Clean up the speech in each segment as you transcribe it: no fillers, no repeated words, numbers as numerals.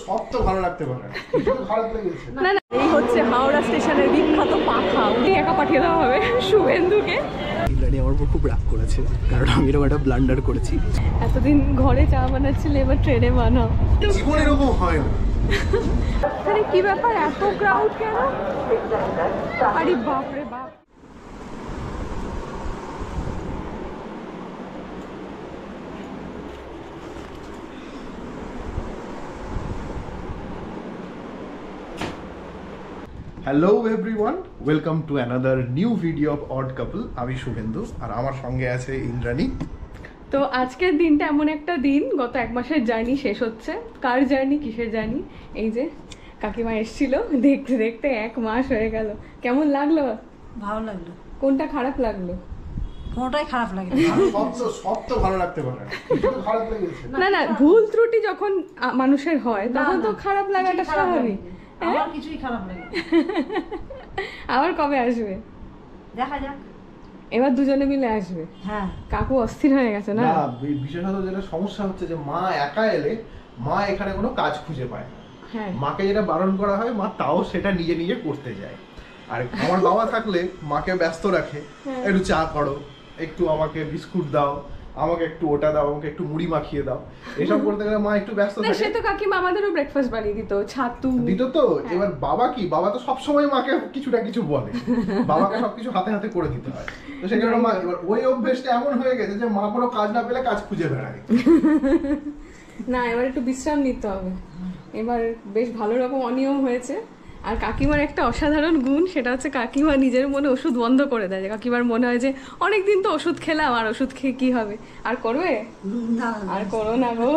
সব তো ভালো লাগতে পারে না না, এই হচ্ছে হাওড়া স্টেশনের বিখ্যাত পাখা। উনি একা পাঠিয়ে দেওয়া হবে শুভেন্দুকে। ইন্দ্রাণী আমার উপর খুব রাগ করেছে, কারণ আমি এরকম একটা ব্লান্ডার করেছি। এতদিন ঘরে চা বানাচ্ছিলে, এবার ট্রেনে বানাও। জীবনে এরকম হয় না। আরে কি ব্যাপার, এত ক্রাউড কেন? আরে বাপরে বাপ। Hello everyone, welcome to another new video of odd couple. আমি শুভেন্দু আর আমার সঙ্গে আছে ইন্দ্রাণী। তো আজকের দিনটা এমন একটা দিন, গত এক মাসের জার্নি শেষ হচ্ছে। কার জার্নি, কিসের জার্নি? এই যে কাকিমা এসেছিল, দেখতে দেখতে এক মাস হয়ে গেল। কেমন লাগলো? ভালো লাগলো। কোনটা খারাপ লাগলো? কোনটাই খারাপ লাগে সব তো ভালো লাগতে পারে না না, ভুল ত্রুটি যখন মানুষের হয় তখন তো খারাপ লাগাটা স্বাভাবিক। আমার কিছুই খারাপ লাগে। আবার কবে আসবে দেখা যাক, এবার দুজনে মিলে আসবে। হ্যাঁ, কাকু অস্থির হয়ে গেছে না? বিশেষত যেটা সমস্যা হচ্ছে যে মা একা এলে মা এখানে কোনো কাজ খুঁজে পায় না। মাকে যেটা বারণ করা হয় মা তাও সেটা নিজে নিজে করতে যায়। আর আমার বাবা থাকলে মাকে ব্যস্ত রাখে, একটু চা করো, একটু আমাকে বিস্কুট দাও, আমাকে একটু ওটা দাও, আমাকে একটু মুড়ি মাখিয়ে দাও, এসব করতে গেলে মা একটু ব্যস্ত থাকে। সে তো কাকিমা আমাদেরও ব্রেকফাস্ট বানিয়ে দিত, ছাতু দিত তো। এবার বাবা কি, বাবা তো সবসময় মাকে কিছু না কিছু বলে, বাবাকে সবকিছু হাতে হাতে করে দিতে হয়। তো সেই কারণে মা এবার ওই অভ্যেসটা এমন হয়ে গেছে যে মা কোনো কাজ না পেলে কাজ খুঁজে বেড়ায়। না, এবার একটু বিশ্রাম নিতে হবে। এবার বেশ ভালো রকম অনিয়ম হয়েছে। আর কাকিমার একটা অসাধারণ গুণ, সেটা হচ্ছে কাকিমা নিজের মনে ওষুধ বন্ধ করে দেয়। কাকিমার মনে হয় যে অনেকদিন তো ওষুধ খেলাম, আর ওষুধ খেয়ে কি হবে, আর করবে? আর করো না গো।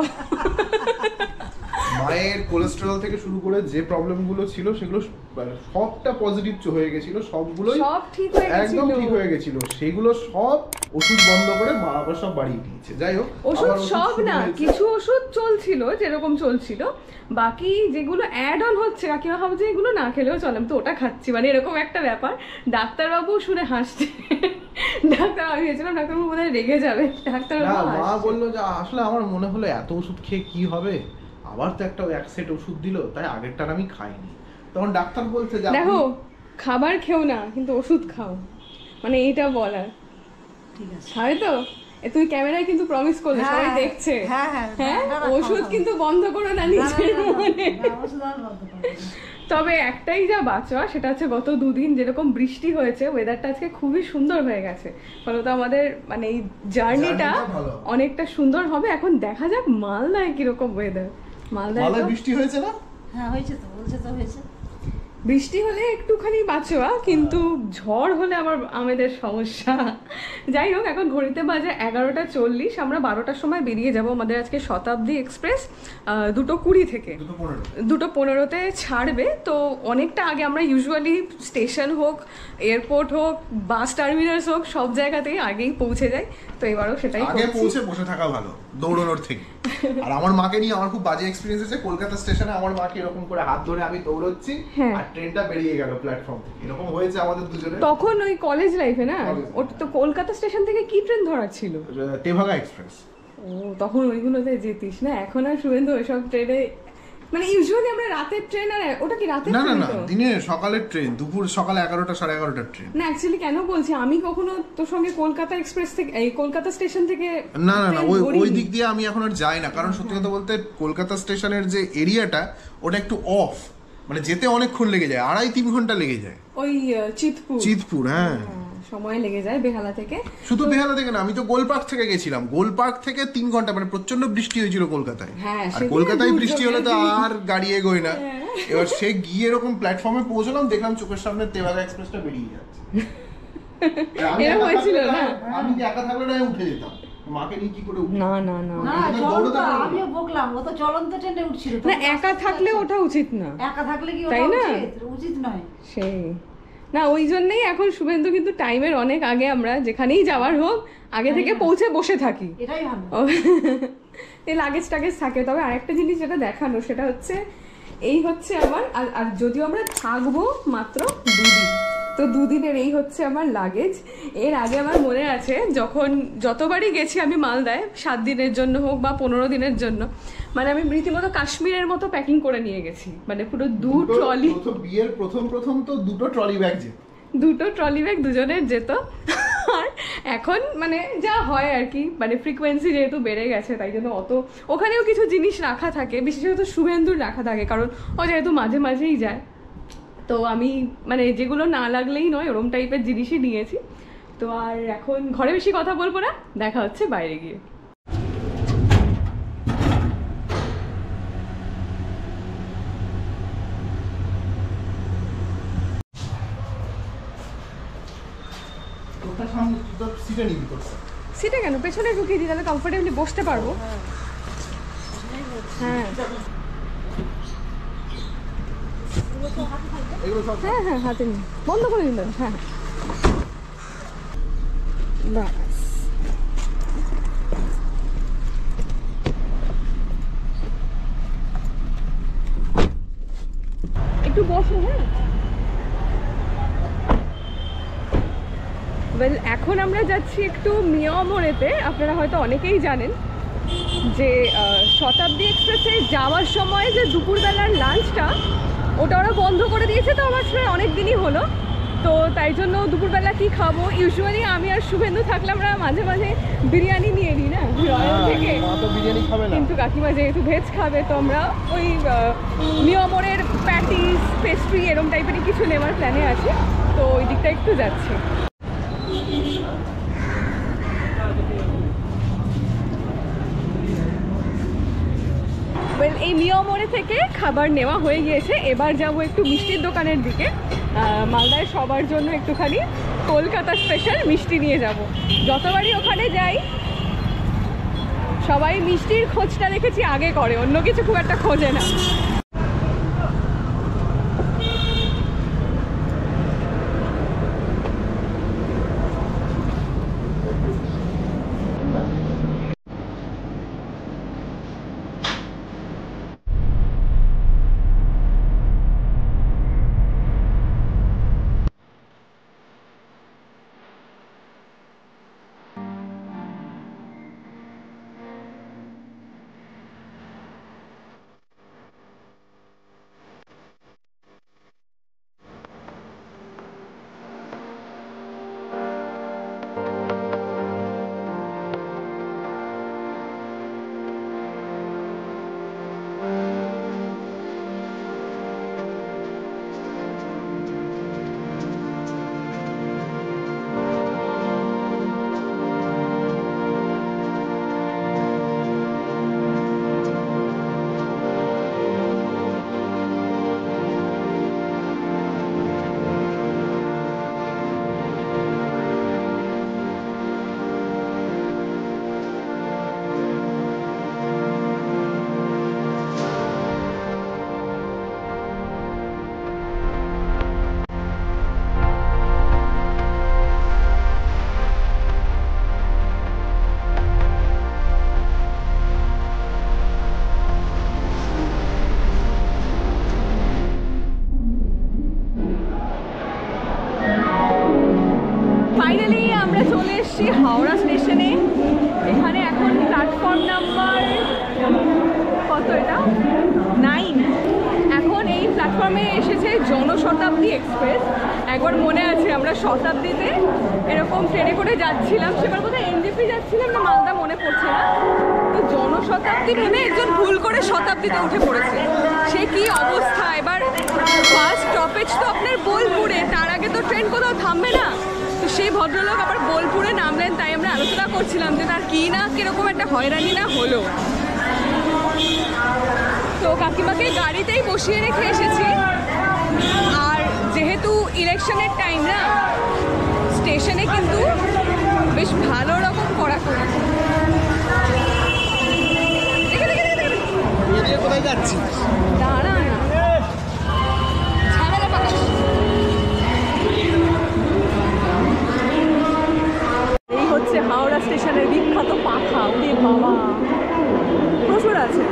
মায়ের কোলেস্টেরল থেকে শুরু করে যে প্রবলেমগুলো ছিল সেগুলো সবটা পজিটিভ হয়ে গেছিল, সবগুলোই সব ঠিক হয়ে গেছিল, একদম ঠিক হয়ে গেছিল। সেগুলো সব ওষুধ বন্ধ করে মা আবার সব বাড়িয়ে দিয়েছে। যাই হোক, ওষুধ সব না, কিছু ওষুধ চলছিল যেরকম চলছিল, বাকি যেগুলো অ্যাড অন হচ্ছে কাকিমা ভাবছে এগুলো না খেলেও চলে, আমি তো ওটা খাচ্ছি, মানে এরকম একটা ব্যাপার। ডাক্তারবাবু শুনে হাসছে। ডাক্তার, আমি ভেবেছিলাম ডাক্তারবাবু বোধহয় রেগে যাবে। ডাক্তারবাবু মা বললো যে আসলে আমার মনে হলো এত ওষুধ খেয়ে কি হবে, আবার তো একটা এক সেট ওষুধ দিল, তাই আগেরটার আমি খাইনি। তখন ডাক্তার বলছে যে দেখো, খাবার খেও না কিন্তু ওষুধ খাও, মানে এইটা বলার। ঠিক আছে, হয়তো তুই ক্যামেরায় কিন্তু প্রমিস করলে, সবাই দেখছে। হ্যাঁ, ওষুধ কিন্তু বন্ধ করো না নিজের মনে। তবে একটাই যা বাঁচা, সেটা হচ্ছে গত দুদিন যেরকম বৃষ্টি হয়েছে, ওয়েদারটা আজকে খুবই সুন্দর হয়ে গেছে। ফলত আমাদের মানে এই জার্নিটা অনেকটা সুন্দর হবে। এখন দেখা যাক মালদায় কিরকম ওয়েদার। মালদায় বৃষ্টি হয়েছে না? হ্যাঁ হয়েছে তো, বলছে তো হয়েছে। বৃষ্টি হলে একটুখানি বাঁচোয়া, কিন্তু ঝড় হলে আবার আমাদের সমস্যা। যাই হোক, এখন ঘড়িতে বাজে 11:40। আমরা 12টার সময় বেরিয়ে যাব। আমাদের আজকে শতাব্দী এক্সপ্রেস 2:20 থেকে 2:15-তে ছাড়বে। তো অনেকটা আগে আমরা ইউজুয়ালি স্টেশন হোক, এয়ারপোর্ট হোক, বাস টার্মিনাস হোক, সব জায়গাতেই আগেই পৌঁছে যাই। তো এবারও সেটাই আগে পৌঁছে বসে থাকা ভালো দৌড়ানোর থেকে। আর আমার মাকে নিয়ে আমার খুব বাজে এক্সপেরিয়েন্স আছে। কলকাতা স্টেশনে আমার মাকে এরকম করে হাত ধরে আমি দৌড়চ্ছি, আর ট্রেনটা বেরিয়ে গেল প্ল্যাটফর্ম থেকে। এরকম হয়েছে আমাদের দুজনে তখন, ওই কলেজ লাইফে না। ওটা তো কলকাতা স্টেশন থেকে কি ট্রেন ধরার ছিল? তেভাগা এক্সপ্রেস। ও, তখন ওইগুলোতে যেতিস না। এখন আর শুভেন্দু ওইসব ট্রেনে, মানে ইউজুয়ালি আমরা রাতের ট্রেন। আর ওটা কি রাতের ট্রেন? না, দিনে সকালের ট্রেন, দুপুর সকালে 11টা 11:30টার ট্রেন। না, অ্যাকচুয়ালি কেন বলছি, আমি কখনো তোর সঙ্গে কলকাতা এক্সপ্রেস থেকে, এই কলকাতা স্টেশন থেকে না ওই দিক দিয়ে আমি এখন আর যাই না। কারণ সত্যি কথা বলতে কলকাতা স্টেশনের যে এরিয়াটা, ওটা একটু অফ, মানে যেতে অনেকক্ষণ লেগে যায়, 2.5-3 ঘন্টা লেগে যায়। ওই চিতপুর, হ্যাঁ, সময় লেগে যায় বেহালা থেকে। শুধু বেহালা থেকে না, আমি তো গোলপার্ক থেকে গেছিলাম। গোলপার্ক থেকে 3 ঘন্টা, মানে প্রচন্ড বৃষ্টি হয়েছিল কলকাতায়। আর কলকাতায় বৃষ্টি হলে তো আর গাড়ি এগোয় না। এবার সে গিয়ে এরকম প্ল্যাটফর্মে পৌঁছলাম, দেখলাম চোখের সামনে তেভাগা এক্সপ্রেসটা বেরিয়ে যাচ্ছে। আমি একা থাকলে না উঠে যেতাম, মাকে নিয়ে কি করে উঠি? না, আমিও বকলাম, ও তো চলন্ত ট্রেনে উঠছিল। না, একা থাকলে ওঠা উচিত না। একা থাকলে কি ওঠা উচিত নয়? সেই না, ওই জন্যই এখন শুভেন্দু কিন্তু টাইমের অনেক আগে, আমরা যেখানেই যাওয়ার হোক আগে থেকে পৌঁছে বসে থাকি। এটাই ভালো। এই লাগেজ টাগেজ থাকে। তবে আরেকটা জিনিস যেটা দেখানো, সেটা হচ্ছে এই হচ্ছে আমার, আর যদিও আমরা থাকবো মাত্র 2 দিন, তো 2 দিনের এই হচ্ছে আমার লাগেজ। এর আগে আমার মনে আছে, যতবারই গেছি আমি মালদায়, 7 দিনের জন্য হোক বা 15 দিনের জন্য, মানে আমি রীতিমতো কাশ্মীরের মতো প্যাকিং করে নিয়ে গেছি, মানে পুরো 2 ট্রলি। বিয়ের প্রথম তো 2টো ট্রলি ব্যাগ যেত, 2টো ট্রলি ব্যাগ দুজনের যেত। আর এখন মানে যা হয় আর কি, মানে ফ্রিকোয়েন্সি যেহেতু বেড়ে গেছে তাই জন্য অত ওখানেও কিছু জিনিস রাখা থাকে, বিশেষত শুভেন্দুর রাখা থাকে, কারণ ও যেহেতু মাঝে মাঝেই যায়। তো আমি মানে যেগুলো না লাগলেই নয় ওরম টাইপের জিনিসই নিয়েছি। তো আর এখন ঘরে বেশি কথা বলবো না, দেখা হচ্ছে বাইরে গিয়ে। সিটে কেন পেছনে ঢুকিয়ে দিই, তাহলে কমফোর্টেবলি বসতে পারবো। হ্যাঁ হ্যাঁ হ্যাঁ হাতে নিই, বন্ধ করে দিন। হ্যাঁ বাস। একটু বসো। হ্যাঁ ওয়েল, এখন আমরা যাচ্ছি একটু মিয়ামোড়েতে। আপনারা হয়তো অনেকেই জানেন যে শতাব্দী এক্সপ্রেসে যাওয়ার সময় যে দুপুরবেলার লাঞ্চটা ওটা ওরা বন্ধ করে দিয়েছে। তো আমার প্রায় অনেক দিনই হলো, তো তাই জন্য দুপুরবেলা কি খাবো, ইউজুয়ালি আমি আর শুভেন্দু থাকলে আমরা মাঝে মাঝে বিরিয়ানি নিয়ে নিই না রয়্যাল থেকে, কিন্তু কাকিমা যেহেতু ভেজ খাবে তো আমরা ওই মিয়ামোড়ের প্যাটিস পেস্ট্রি এরম টাইপেরই কিছু নেওয়ার প্ল্যানে আছে। তো ওই দিকটা একটু যাচ্ছি। এই মিয়ামোড়ে থেকে খাবার নেওয়া হয়ে গিয়েছে, এবার যাব একটু মিষ্টির দোকানের দিকে। মালদায় সবার জন্য একটুখানি কলকাতা স্পেশাল মিষ্টি নিয়ে যাব। যতবারই ওখানে যাই সবাই মিষ্টির খোঁজটা দেখেছি আগে করে, অন্য কিছু খুব একটা খোঁজে না। হাওড়া স্টেশনে। এখানে এখন প্ল্যাটফর্ম নাম্বার কত, এটা 9। এখন এই প্ল্যাটফর্মে এসেছে জনশতাব্দী এক্সপ্রেস। একবার মনে আছে আমরা শতাব্দীতে এরকম ট্রেনে করে যাচ্ছিলাম, সেবার কোথায় এনজেপি যাচ্ছিলাম না মালদা মনে পড়ছে না, তো জনশতাব্দী ভেবে একজন ভুল করে শতাব্দীতে উঠে পড়েছে। সে কি অবস্থা! এবার ফার্স্ট স্টপেজ তো আপনার বোলপুরে, তার আগে তো ট্রেন কোথাও থামবে না। তো সেই ভদ্রলোক আবার বোলপুরে নামলেন, তাই আমরা আলোচনা করছিলাম যে তার কি না কিরকম একটা হয়রানি না হলো। তো কাকিমাকে গাড়িতেই বসিয়ে রেখে এসেছি। আর যেহেতু ইলেকশনের টাইম না, স্টেশনে কিন্তু বেশ ভালো রকম কড়াকড়ি। কোথায় যাচ্ছি? দাঁড়া না, ঝামেলা পাকাস। এই হচ্ছে হাওড়া স্টেশনের বিখ্যাত পাখা। ওরে বাবা, প্রচুর আছে।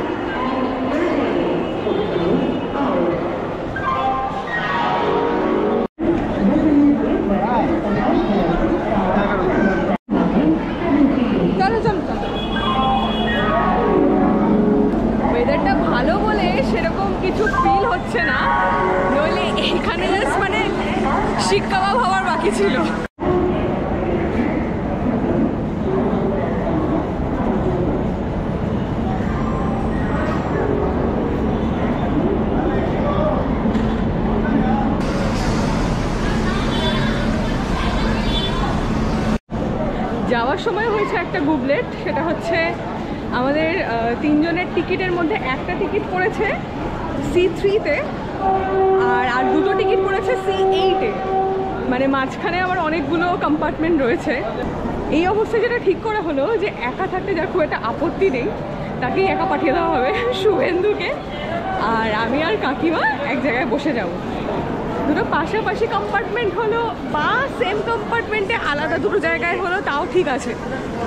হচ্ছে না, নইলে এখানে জাস্ট মানে শিক কাবাব হওয়ার বাকি ছিল। যাওয়ার সময় হয়েছে একটা গুবলেট, সেটা হচ্ছে আমাদের 3 জনের টিকিটের মধ্যে একটা টিকিট পড়েছে C3-তে আর 2টো টিকিট পড়েছে C8-এ, মানে মাঝখানে আবার অনেকগুলো কম্পার্টমেন্ট রয়েছে। এই অবস্থায় যেটা ঠিক করা হলো যে একা থাকতে যার খুব একটা আপত্তি নেই তাকেই একা পাঠিয়ে দেওয়া হবে, শুভেন্দুকে, আর আমি আর কাকিমা এক জায়গায় বসে যাব। দুটো পাশাপাশি কম্পার্টমেন্ট হলো বা সেম কম্পার্টমেন্টে আলাদা দুটো জায়গায় হলো তাও ঠিক আছে,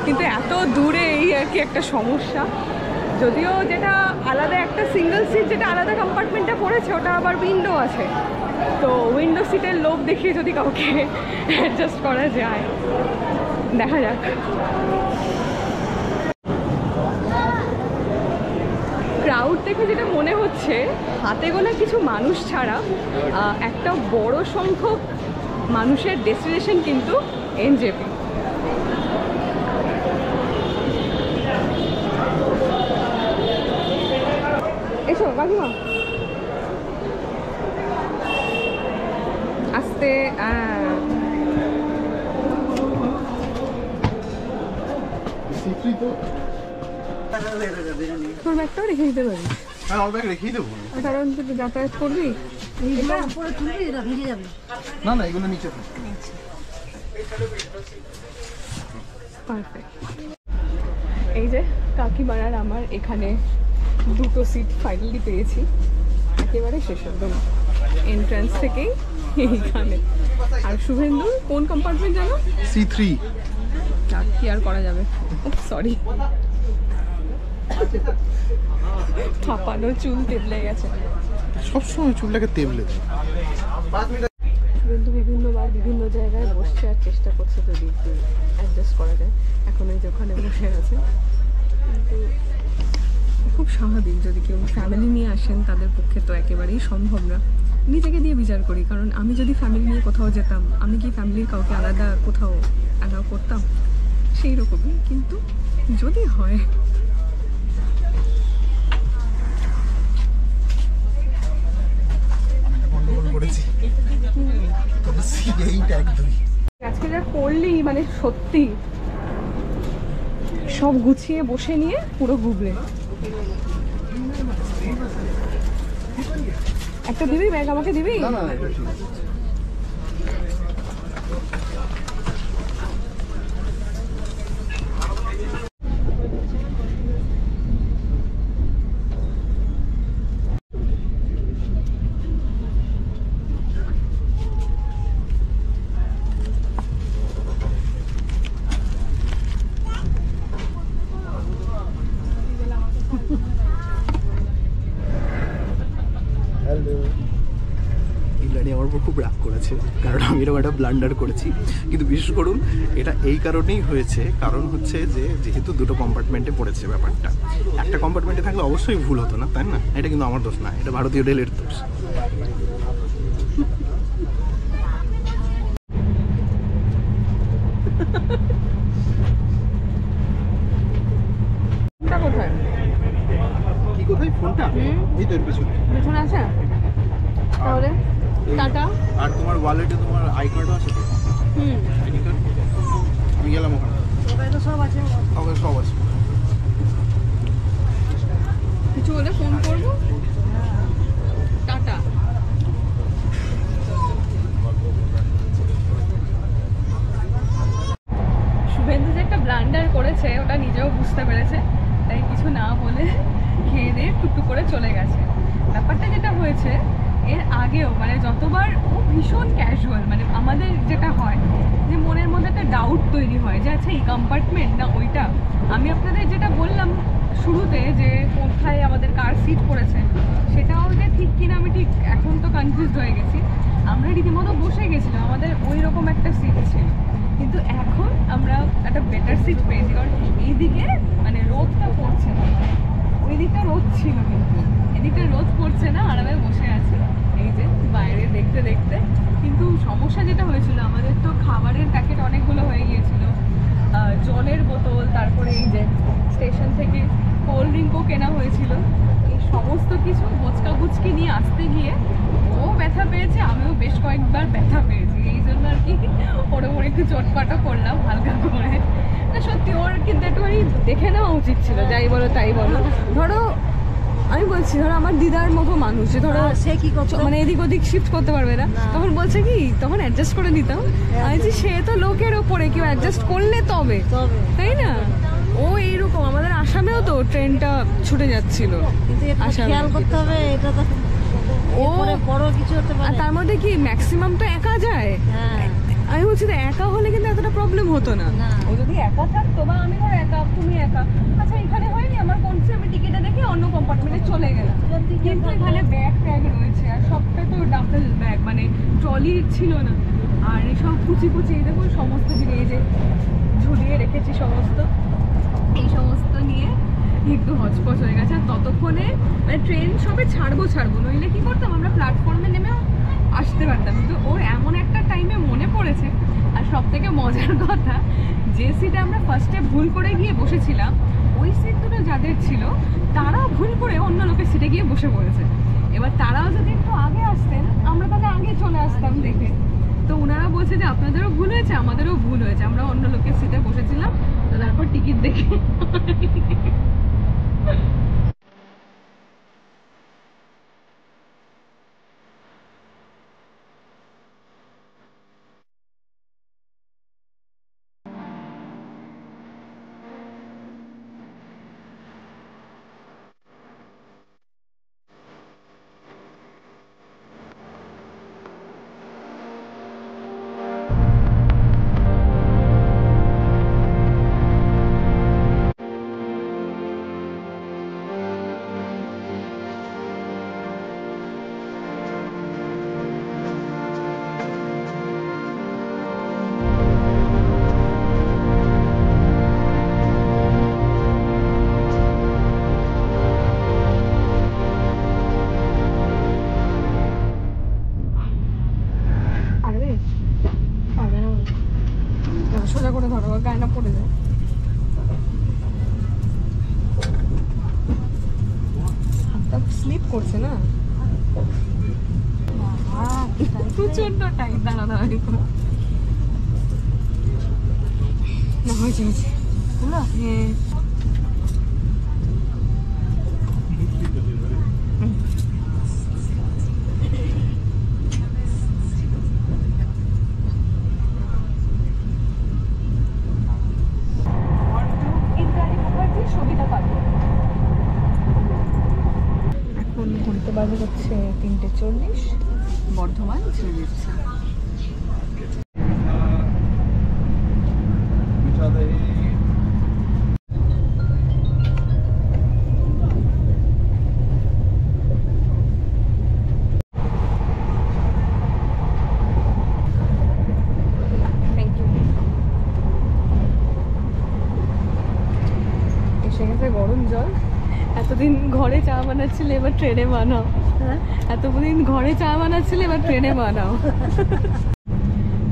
কিন্তু এত দূরে এই আর কি একটা সমস্যা। যদিও যেটা আলাদা একটা সিঙ্গেল সিট যেটা আলাদা কম্পার্টমেন্টে পড়েছে ওটা আবার উইন্ডো আছে, তো উইন্ডো সিটের লোভ দেখিয়ে যদি কাউকে অ্যাডজাস্ট করা যায়, দেখা যাক। ক্রাউড দেখে যেটা মনে হচ্ছে হাতে গোনা কিছু মানুষ ছাড়া একটা বড় সংখ্যক মানুষের ডেস্টিনেশন কিন্তু এনজেপি। এসো কাকিমা, আস্তে। তোর ব্যাগটাও রেখে দিতে পারিস। হ্যাঁ, আমার ব্যাগ রেখেই দেবো। কারণ তুই যাতায়াত করবি, উপরে তুলবি, এটা ভিজে যাবে। না না, এগুলো নিচে থাক। পারফেক্ট। এই যে কাকিমারার আমার এখানে 2টো সিট ফাইনালি পেয়েছি, একেবারে শেষ একদম এন্ট্রান্স থেকেই এইখানে। আর শুভেন্দু কোন কম্পার্টমেন্ট জানো? C3। কি আর করা যাবে, সরি, থাপানো চুল তেবলে গেছে। সবসময় চুলটাকে তেবলে দেয়। শুভেন্দু বিভিন্নবার বিভিন্ন জায়গায় বসছে আর চেষ্টা করছে যদি একটু অ্যাডজাস্ট করা যায়। এখন এই যে ওখানে বসে আছে, কিন্তু খুব স্বাভাবিক, যদি কেউ ফ্যামিলি নিয়ে আসেন তাদের পক্ষে তো একেবারেই সম্ভব না। নিজেকে দিয়ে বিচার করি, কারণ আমি যদি ফ্যামিলি নিয়ে কোথাও যেতাম, আমি কি ফ্যামিলির কাউকে আলাদা কোথাও অ্যালাউ করতাম? সেই রকমই, কিন্তু যদি হয় আজকে যা করলি, মানে সত্যি সব গুছিয়ে বসে নিয়ে পুরো গুবলে। একটা দিবি ব্যাগ, আমাকে দিবি? না না, এটা ঠিক আছে। ইন্দ্রাণী আমার উপর খুব রাগ করেছে, কারণ আমি এরকম একটা ব্লান্ডার করেছি। কিন্তু বিশেষ করুন এটা এই কারণেই হয়েছে, কারণ হচ্ছে যে যেহেতু 2টো কম্পার্টমেন্টে পড়েছে ব্যাপারটা, একটা কম্পার্টমেন্টে থাকলে অবশ্যই ভুল হতো না, তাই না? এটা কিন্তু আমার দোষ না, এটা ভারতীয় রেলের দোষ। কোথায় কি কোথায় ফোনটা? এই তো এর পিছনে। পেছনে আছে, তাহলে টাটা। আর তোমার ওয়ালেটে তোমার আই কার্ডও আছে তো? ID card? আমি গেলাম ওখানে। ওখানে তো সব আছে। ওখানে সব আছে। কিছু হলে ফোন করবো। টাটা। শুভেন্দু যে একটা ব্লান্ডার করেছে ওটা নিজেও বুঝতে পেরেছে, তাই কিছু না বলে খেয়ে দিয়ে টুকটুক করে চলে গেছে। ব্যাপারটা যেটা হয়েছে এর আগেও, মানে যতবার ও ভীষণ ক্যাজুয়াল, মানে আমাদের যেটা হয় যে মনের মধ্যে একটা ডাউট তৈরি হয় যে আচ্ছা এই কম্পার্টমেন্ট না ওইটা। আমি আপনাদের যেটা বললাম শুরুতে যে কোথায় আমাদের কার সিট পড়েছে, সেটাও যে ঠিক কিনা আমি ঠিক এখন তো কনফিউজড হয়ে গেছি। আমরা রীতিমতো বসে গেছিলাম, আমাদের ওই রকম একটা সিট ছিল, কিন্তু এখন আমরা একটা বেটার সিট পেয়েছি, কারণ এইদিকে মানে রোদটা পড়ছে না, ওই দিকটা রোদ ছিল কিন্তু এদিকটা রোদ পড়ছে না, আরামে বসে আছি। দেখতে। কিন্তু সমস্যা যেটা হয়েছিল, আমাদের তো খাবারের প্যাকেট অনেকগুলো হয়ে গিয়েছিল, জলের বোতল, তারপরে এই যে স্টেশন থেকে কোল্ড ড্রিঙ্কও কেনা হয়েছিল। এই সমস্ত কিছু বোচকা বুচকি নিয়ে আসতে গিয়ে ও ব্যথা পেয়েছে, আমিও বেশ কয়েকবার ব্যথা পেয়েছি। এই জন্য আর কি ওর ওপর একটু চটপাটা করলাম হালকা করে। না সত্যি ওর কিন্তু একটুখানি দেখে নেওয়া উচিত ছিল, যাই বলো তাই বলো। ধরো আমি বলছি, ধরো আমার দিদার মতো মানুষ, ধরো সে কি করছে মানে এদিক ওদিক শিফট করতে পারবে না, তখন বলছে কি তখন অ্যাডজাস্ট করে দিতাম। আমি যে সে তো লোকের ওপরে, কেউ অ্যাডজাস্ট করলে তবে, তাই না? ও এইরকম আমাদের আসামেও তো ট্রেনটা ছুটে যাচ্ছিল, কিন্তু এটা খেয়াল করতে হবে, এটা তো ও বড় কিছু হতে আর পারে। তার মধ্যে কি ম্যাক্সিমাম তো একা যায়। হ্যাঁ আমি বলছি তো একা হলে কিন্তু এতটা প্রবলেম হতো না। না। ও যদি একা থাকতো বা আমি ধর একা, তুমি একা, আচ্ছা এখানে হয়নি আমার কোনছে, আমি টিকিটে দেখে অন্য কম্পার্টমেন্টে চলে গেলাম। কিন্তু এখানে ব্যাগ ট্যাগ রয়েছে, আর সবটা তো ডাফেল ব্যাগ, মানে ট্রলি ছিল না। আর এসব কুচি কুচি এই দেখুন সমস্ত জিনিস, এই যে ঝুলিয়ে রেখেছি সমস্ত, এই সমস্ত নিয়ে একটু হচপচ হয়ে গেছে। আর ততক্ষণে মানে ট্রেন সবে ছাড়বো নইলে কি করতাম, আমরা প্ল্যাটফর্মে নেমেও আসতে পারতাম। কিন্তু ওর এমন একটা টাইমে মনে পড়েছে। আর সব থেকে মজার কথা, যে সিটে আমরা ফার্স্টে ভুল করে গিয়ে বসেছিলাম, ওই সিট দুটো যাদের ছিল তারাও ভুল করে অন্য লোকের সিটে গিয়ে বসে পড়েছে। এবার তারাও যদি একটু আগে আসতেন, আমরা তাহলে আগে চলে আসতাম দেখে। তো ওনারা বলছে যে আপনাদেরও ভুল হয়েছে, আমাদেরও ভুল হয়েছে, আমরা অন্য লোকের সিটে বসেছিলাম। তো তারপর টিকিট দেখে সোজা করে ধরো, গায়না পড়ে যায়। হাতটা স্লিপ করছে না, প্রচন্ড টাইট। দাঁড়া না হয়েছে হয়েছে, হ্যাঁ বাজে হচ্ছে 3:40, বর্ধমান ছেড়ে দিচ্ছে। Thank you. এসে গেছে গরম জল। এতদিন ঘরে চা বানাচ্ছিলে, এবার ট্রেনে বানাও। এতদিন ঘরে চা বানাচ্ছিলে, এবার ট্রেনে বানাও।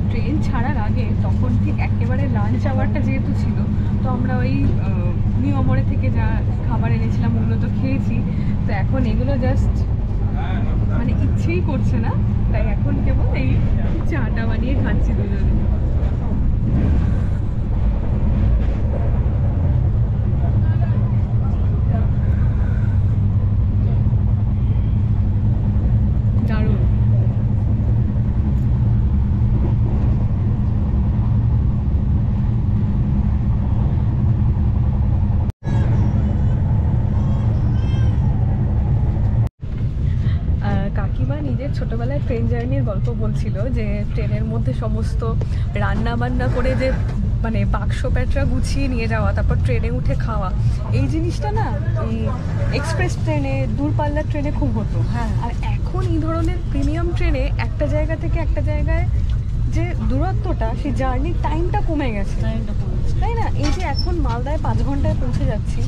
ট্রেন ছাড়ার আগে তখন ঠিক একেবারে লাঞ্চ আওয়ারটা যেহেতু ছিল, তো আমরা ওই নিয়মরে থেকে যা খাবার এনেছিলাম ওগুলো তো খেয়েছি। তো এখন এগুলো জাস্ট মানে ইচ্ছেই করছে না, তাই এখন কেবল এই চাটা বানিয়ে খাচ্ছি দুজনে। কাকিমা নিজের ছোটবেলায় ট্রেন জার্নির গল্প বলছিল, যে ট্রেনের মধ্যে সমস্ত রান্না বান্না করে যে মানে বাক্স প্যাটরা গুছিয়ে নিয়ে যাওয়া, তারপর ট্রেনে উঠে খাওয়া, এই জিনিসটা না এই এক্সপ্রেস ট্রেনে, দূরপাল্লার ট্রেনে খুব হতো। আর এখন এই ধরনের প্রিমিয়াম ট্রেনে একটা জায়গা থেকে একটা জায়গায় যে দূরত্বটা, সেই জার্নির টাইমটা কমে গেছে, তাই না? এই যে এখন মালদায় 5 ঘন্টায় পৌঁছে যাচ্ছি,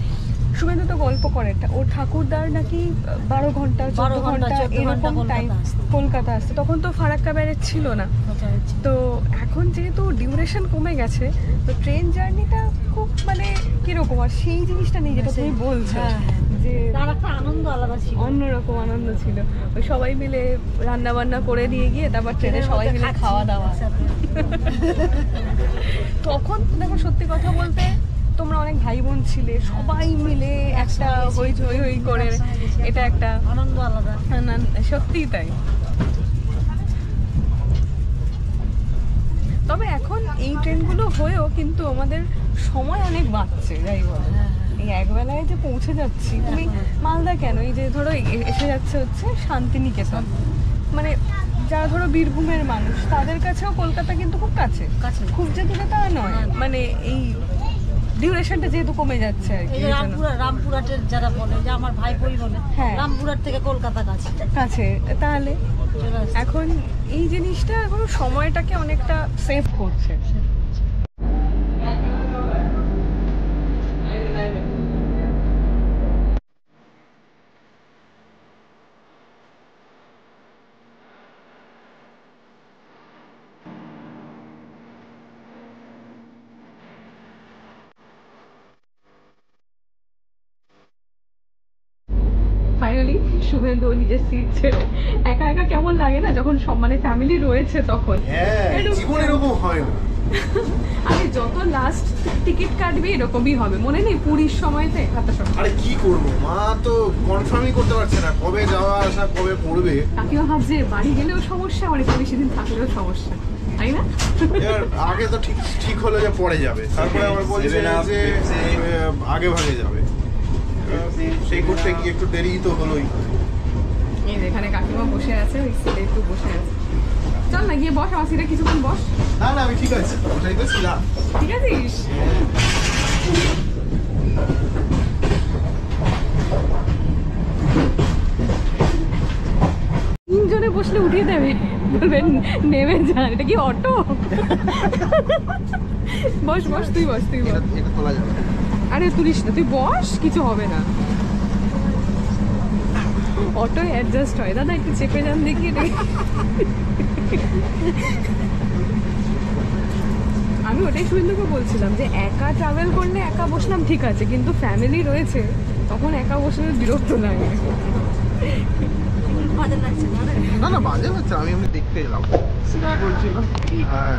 শুভেন্দু তো গল্প করে, ওর ঠাকুরদার নাকি 12 ঘন্টা 14 ঘন্টা এরকম টাইম কলকাতা আসতো, তখন তো ফারাক্কা ব্যারেজ ছিল না। তো এখন যেহেতু ডিউরেশন কমে গেছে, তো ট্রেন জার্নিটা খুব মানে কিরকম, আর সেই জিনিসটা নেই যেটা তুমি বলছো, যে তার একটা আনন্দ আলাদা ছিল, অন্যরকম আনন্দ ছিল। ওই সবাই মিলে রান্না বান্না করে দিয়ে গিয়ে তারপর ট্রেনে সবাই মিলে খাওয়া দাওয়া। তখন দেখো সত্যি কথা বলতে তোমরা অনেক ভাই বোন ছিলে, সবাই মিলে একটা হই হই হই করে, এটা একটা আনন্দ আলাদা। সত্যিই তাই। তবে এখন এই ট্রেনগুলো হয়েও কিন্তু আমাদের সময় অনেক বাঁচছে, যাই বলো। এই একবেলায় যে পৌঁছে যাচ্ছি, তুমি মালদা কেন, এই যে ধরো এসে যাচ্ছে হচ্ছে শান্তিনিকেতন, মানে যারা ধরো বীরভূমের মানুষ তাদের কাছেও কলকাতা কিন্তু খুব কাছে, খুব যে দূরে তা নয়, মানে এই ডিউরেশনটা যেহেতু কমে যাচ্ছে আর কি। রামপুরহাটের যারা বলে, যে আমার ভাই বই বলে, রামপুরহাট থেকে কলকাতা কাছে, তাহলে এখন এই জিনিসটা এখন সময়টাকে অনেকটা সেভ করছে। ফাইনালি শুভেন্দু নিজের সিট ছেড়ে, একা একা কেমন লাগে না যখন সব মানে ফ্যামিলি রয়েছে তখন। জীবনে এরকম হয় না। আমি যত লাস্ট টিকিট কাটবি এরকমই হবে, মনে নেই পুরীর সময়তে খাতা সময়। আরে কি করবো, মা তো কনফার্মই করতে পারছে না কবে যাওয়া আসা কবে পড়বে। কাকিমা ভাবছে বাড়ি গেলেও সমস্যা, অনেক বেশি দিন থাকলেও সমস্যা, তাই না? এবার আগে তো ঠিক হলো যে পরে যাবে, তারপরে আবার বলছে যে আগে ভাগে যাবে, সেই করতে গিয়ে একটু দেরি তো হলোই। এই যেখানে কাকিমা বসে আছে ওই সিটে একটু বসে আছে, চল না গিয়ে বস আমার সিটে কিছুক্ষণ বস। না আমি ঠিক আছে, ওটাই তো ছিলাম। ঠিক আছিস? তিনজনে বসলে উঠিয়ে দেবে, বলবেন নেমে যান, এটা কি অটো? বস বস, তুই বস, তুই বস। এটা তোলা যাবে। আরে তুলিস না, তুই বস, কিছু হবে না, অটো অ্যাডজাস্ট হয়। দাদা একটু চেপে যান দেখি। আমি ওটাই শুভেন্দুকে বলছিলাম যে একা ট্রাভেল করলে একা বসলাম ঠিক আছে, কিন্তু ফ্যামিলি রয়েছে তখন একা বসলে বিরক্ত লাগে। না বাজে হচ্ছে, আমি এমনি দেখতে এলাম বলছিল। হ্যাঁ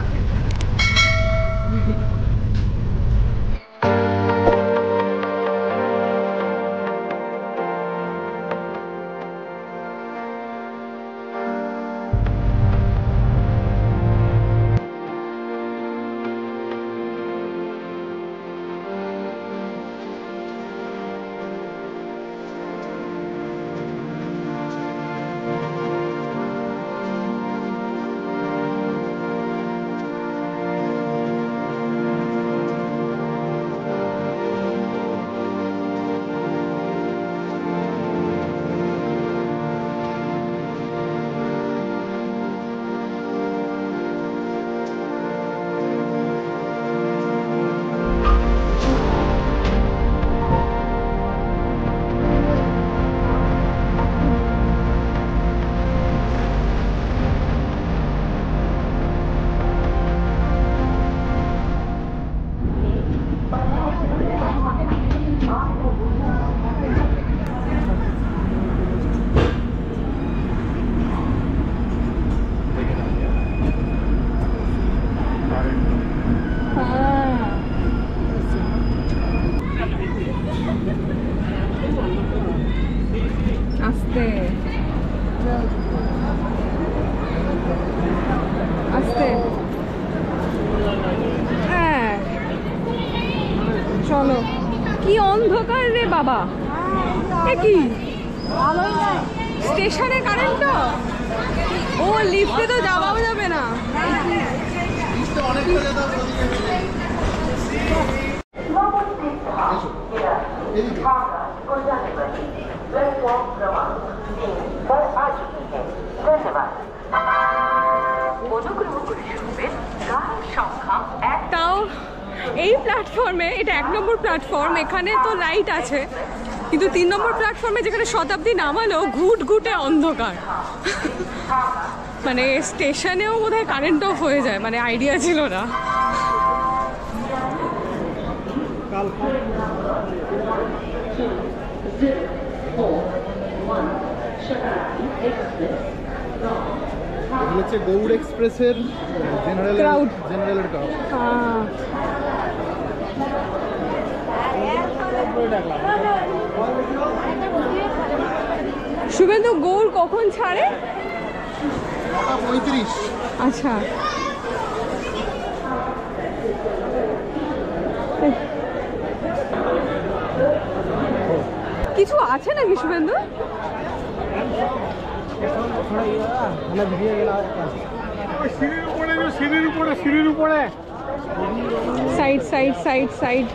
আস্তে আস্তে, হ্যাঁ চলো। কি অন্ধকার রে বাবা, এ কি স্টেশনে কারেন্ট? ও লিফটে তো যাওয়াও যাবে না। তাও এই প্ল্যাটফর্মে, এটা 1 নম্বর প্ল্যাটফর্ম, এখানে তো লাইট আছে, কিন্তু 3 নম্বর প্ল্যাটফর্মে যেখানে শতাব্দী নামালো ঘুটঘুটে অন্ধকার। মানে স্টেশনেও বোধহয় কারেন্ট অফ হয়ে যায়, মানে আইডিয়া ছিল না। হচ্ছে গৌড় এক্সপ্রেসের জেনারেলের ক্রাউড। শুভেন্দু, গৌড় কখন ছাড়ে? 35। আচ্ছা, কিছু আছে নাকি শুভেন্দু? সিঁড়ির উপরে side side side side.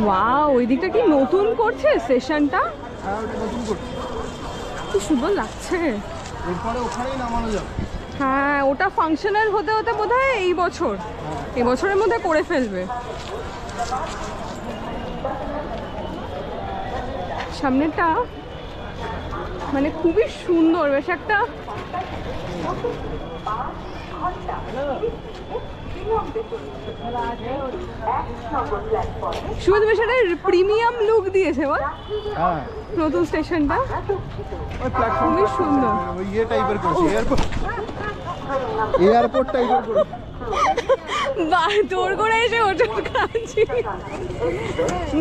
Wow, ওই দিকটা কি নতুন করছে স্টেশনটা? কি সুন্দর লাগছে। হ্যাঁ, ওটা ফাংশনাল হতে হতে বোধহয় এই বছরের মধ্যে করে ফেলবে। সামনেটা মানে খুবই সুন্দর, বেশ একটা শুধু বেশ একটা প্রিমিয়াম লুক দিয়েছে বল নতুন স্টেশনটা, খুবই সুন্দর। এয়ারপোর্ট টাইপের করে তোর করে এসে হোটেল খাচ্ছি।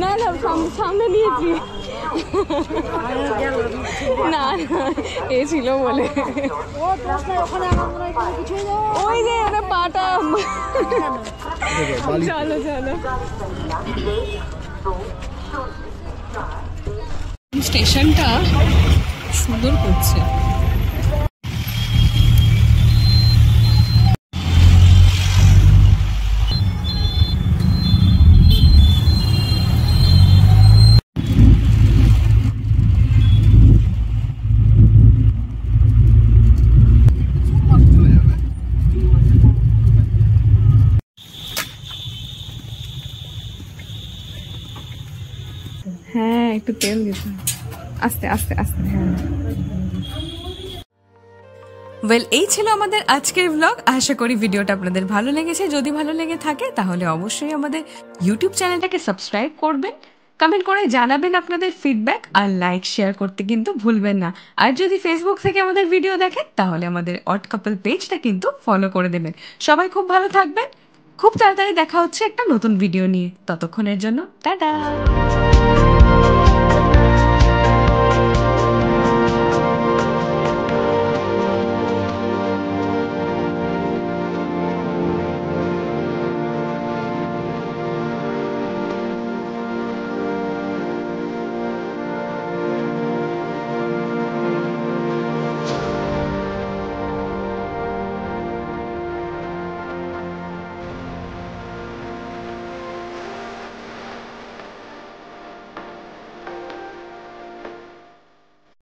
না না, সামনে নিয়েছি। না না, এ ছিল বলে। ওই যে ওটা পাটা। চলো চলো। স্টেশনটা সুন্দর করছে। হ্যাঁ, একটু তেল দিতে, আস্তে আস্তে আস্তে। হ্যাঁ, ওয়েল, এই ছিল আমাদের আজকের ব্লগ। আশা করি ভিডিওটা আপনাদের ভালো লেগেছে। যদি ভালো লেগে থাকে তাহলে অবশ্যই আমাদের ইউটিউব চ্যানেলটাকে সাবস্ক্রাইব করবেন, কমেন্ট করে জানাবেন আপনাদের ফিডব্যাক, আর লাইক শেয়ার করতে কিন্তু ভুলবেন না। আর যদি ফেসবুক থেকে আমাদের ভিডিও দেখেন তাহলে আমাদের অড কাপল পেজটা কিন্তু ফলো করে দেবেন। সবাই খুব ভালো থাকবেন। খুব তাড়াতাড়ি দেখা হচ্ছে একটা নতুন ভিডিও নিয়ে। ততক্ষণের জন্য টাটা।